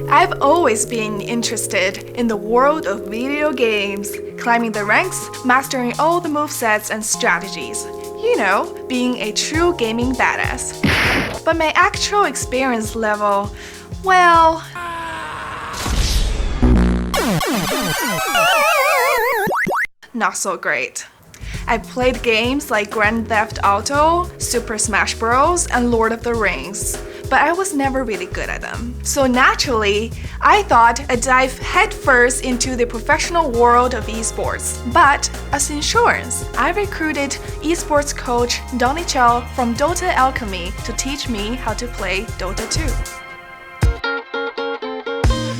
I've always been interested in the world of video games, climbing the ranks, mastering all the movesets and strategies. You know, being a true gaming badass. But my actual experience level, well... not so great. I've played games like Grand Theft Auto, Super Smash Bros, and Lord of the Rings, but I was never really good at them. So naturally, I thought I'd dive headfirst into the professional world of esports. But as insurance, I recruited esports coach Donnie Chow from DOTA Alchemy to teach me how to play Dota 2.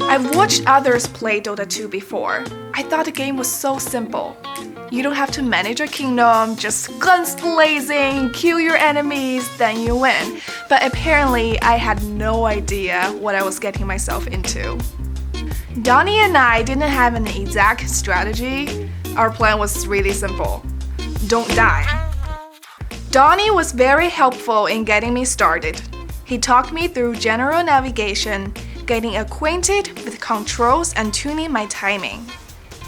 I've watched others play Dota 2 before. I thought the game was so simple. You don't have to manage a kingdom, just guns blazing, kill your enemies, then you win. But apparently, I had no idea what I was getting myself into. Donnie and I didn't have an exact strategy. Our plan was really simple. Don't die. Donnie was very helpful in getting me started. He talked me through general navigation, getting acquainted with controls and tuning my timing.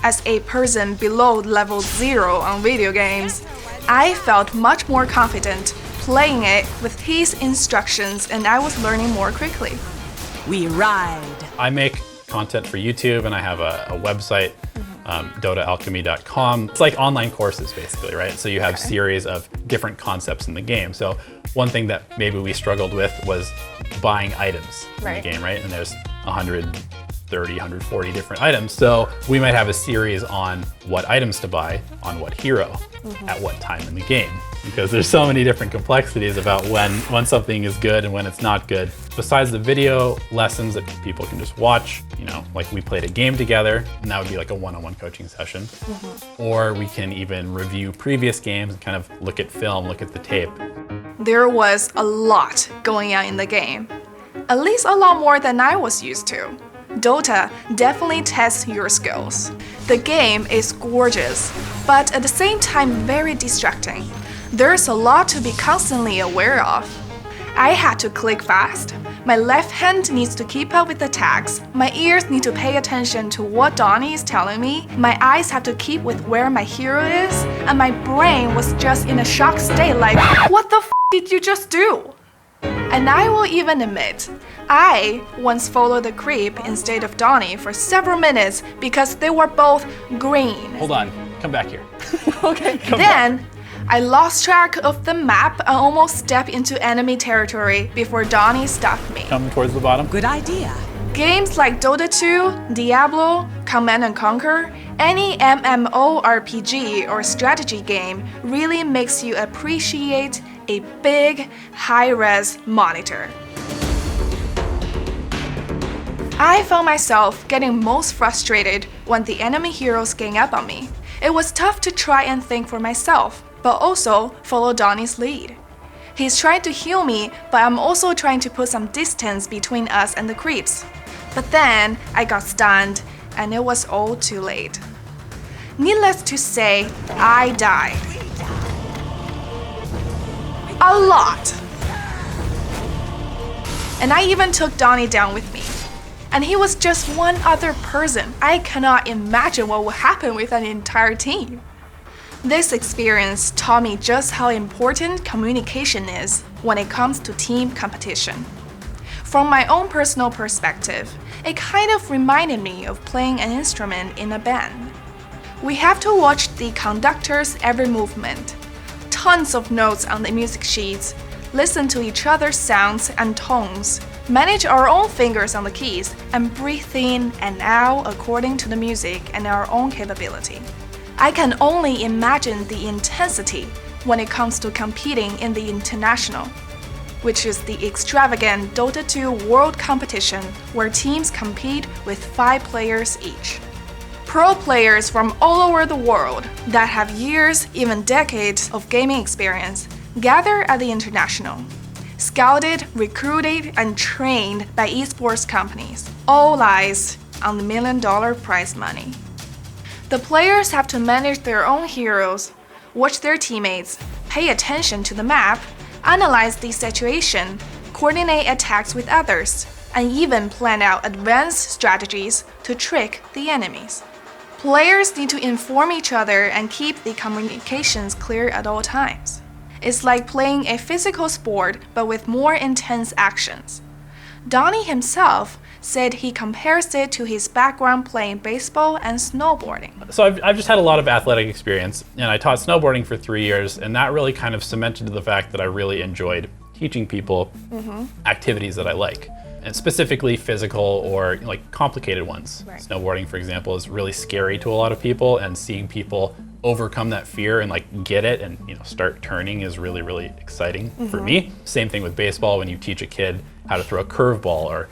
As a person below level 0 on video games, I felt much more confident playing it with his instructions, and I was learning more quickly. We ride. I make content for YouTube and I have a website, dotaalchemy.com. It's like online courses basically, right? So you have series of different concepts in the game. So one thing that maybe we struggled with was buying items in the game, right? And there's 130, 140 different items. So we might have a series on what items to buy on what hero at what time in the game, because there's so many different complexities about when something is good and when it's not good. Besides the video lessons that people can just watch, you know, like we played a game together and that would be like a one-on-one coaching session. Or we can even review previous games and kind of look at film, look at the tape. There was a lot going on in the game. At least a lot more than I was used to. Dota definitely tests your skills. The game is gorgeous, but at the same time very distracting. There's a lot to be constantly aware of. I had to click fast. My left hand needs to keep up with attacks. My ears need to pay attention to what Donnie is telling me. My eyes have to keep with where my hero is. And my brain was just in a shocked state like, what the f did you just do? And I will even admit, I once followed the creep instead of Donnie for several minutes because they were both green. Hold on, come back here. Okay. Then, I lost track of the map and almost stepped into enemy territory before Donnie stopped me. Coming towards the bottom. Good idea. Games like Dota 2, Diablo, Command & Conquer, any MMORPG or strategy game really makes you appreciate a big, high-res monitor. I found myself getting most frustrated when the enemy heroes gang up on me. It was tough to try and think for myself, but also follow Donnie's lead. He's trying to heal me, but I'm also trying to put some distance between us and the creeps. But then I got stunned, and it was all too late. Needless to say, I died. A lot! And I even took Donnie down with me. And he was just one other person. I cannot imagine what would happen with an entire team. This experience taught me just how important communication is when it comes to team competition. From my own personal perspective, it kind of reminded me of playing an instrument in a band. We have to watch the conductor's every movement, tons of notes on the music sheets, listen to each other's sounds and tones, manage our own fingers on the keys, and breathe in and out according to the music and our own capability. I can only imagine the intensity when it comes to competing in the international, which is the extravagant Dota 2 world competition where teams compete with 5 players each. Pro players from all over the world that have years, even decades of gaming experience gather at the international. Scouted, recruited, and trained by esports companies. All eyes on the $1 million prize money. The players have to manage their own heroes, watch their teammates, pay attention to the map, analyze the situation, coordinate attacks with others, and even plan out advanced strategies to trick the enemies. Players need to inform each other and keep the communications clear at all times. It's like playing a physical sport but with more intense actions. Donnie himself said he compares it to his background playing baseball and snowboarding. So I've just had a lot of athletic experience, and I taught snowboarding for 3 years, and that really kind of cemented the fact that I really enjoyed teaching people activities that I like, and specifically physical or like complicated ones. Right. Snowboarding, for example, is really scary to a lot of people, and seeing people overcome that fear and like get it and start turning is really, really exciting for me. Same thing with baseball. When you teach a kid how to throw a curveball or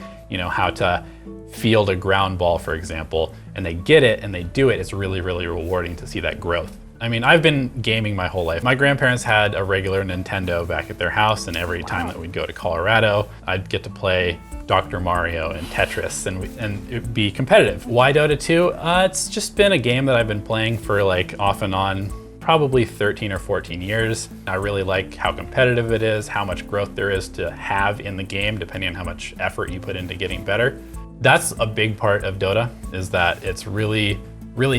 how to field a ground ball, for example, and they get it and they do it, it's really, really rewarding to see that growth. I mean, I've been gaming my whole life. My grandparents had a regular Nintendo back at their house, and every time that we'd go to Colorado, I'd get to play Dr. Mario and Tetris, and it'd be competitive. Why Dota 2? It's just been a game that I've been playing for like off and on probably 13 or 14 years. I really like how competitive it is, how much growth there is to have in the game, depending on how much effort you put into getting better. That's a big part of Dota, is that it's really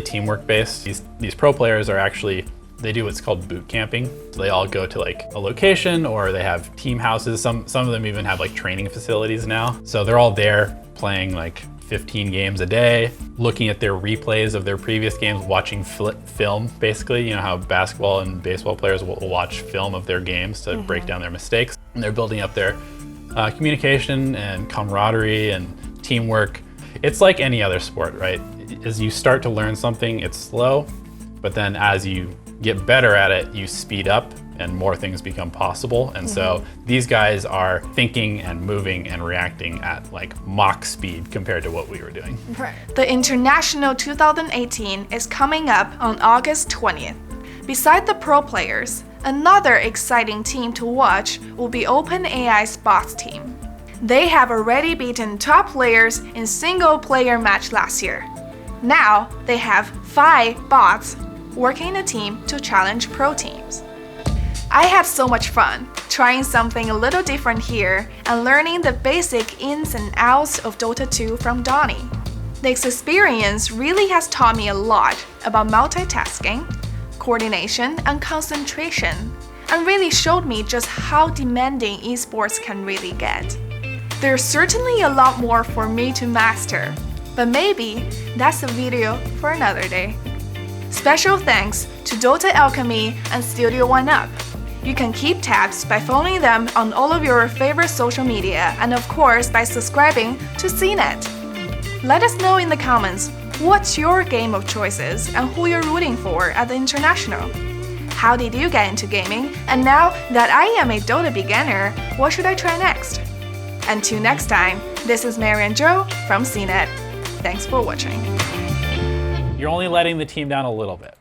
teamwork based. These pro players are actually, they do what's called boot camping. So they all go to like a location, or they have team houses. Some of them even have like training facilities now. So they're all there playing like 15 games a day, looking at their replays of their previous games, watching film, basically. How basketball and baseball players will watch film of their games to break down their mistakes. And they're building up their communication and camaraderie and teamwork. It's like any other sport, right? As you start to learn something, it's slow, but then as you get better at it, you speed up and more things become possible. And so these guys are thinking and moving and reacting at like Mach speed compared to what we were doing. Right. The International 2018 is coming up on August 20th. Beside the pro players, another exciting team to watch will be OpenAI's bots team. They have already beaten top players in single-player match last year. Now they have 5 bots working in a team to challenge pro teams. I had so much fun trying something a little different here and learning the basic ins and outs of Dota 2 from Donnie. This experience really has taught me a lot about multitasking, coordination, and concentration, and really showed me just how demanding esports can really get. There's certainly a lot more for me to master, but maybe that's a video for another day. Special thanks to Dota Alchemy and Studio One Up. You can keep tabs by following them on all of your favorite social media, and of course by subscribing to CNET. Let us know in the comments what's your game of choices and who you're rooting for at the International. How did you get into gaming? And now that I am a Dota beginner, what should I try next? Until next time, this is Marian Zhou from CNET. Thanks for watching. You're only letting the team down a little bit.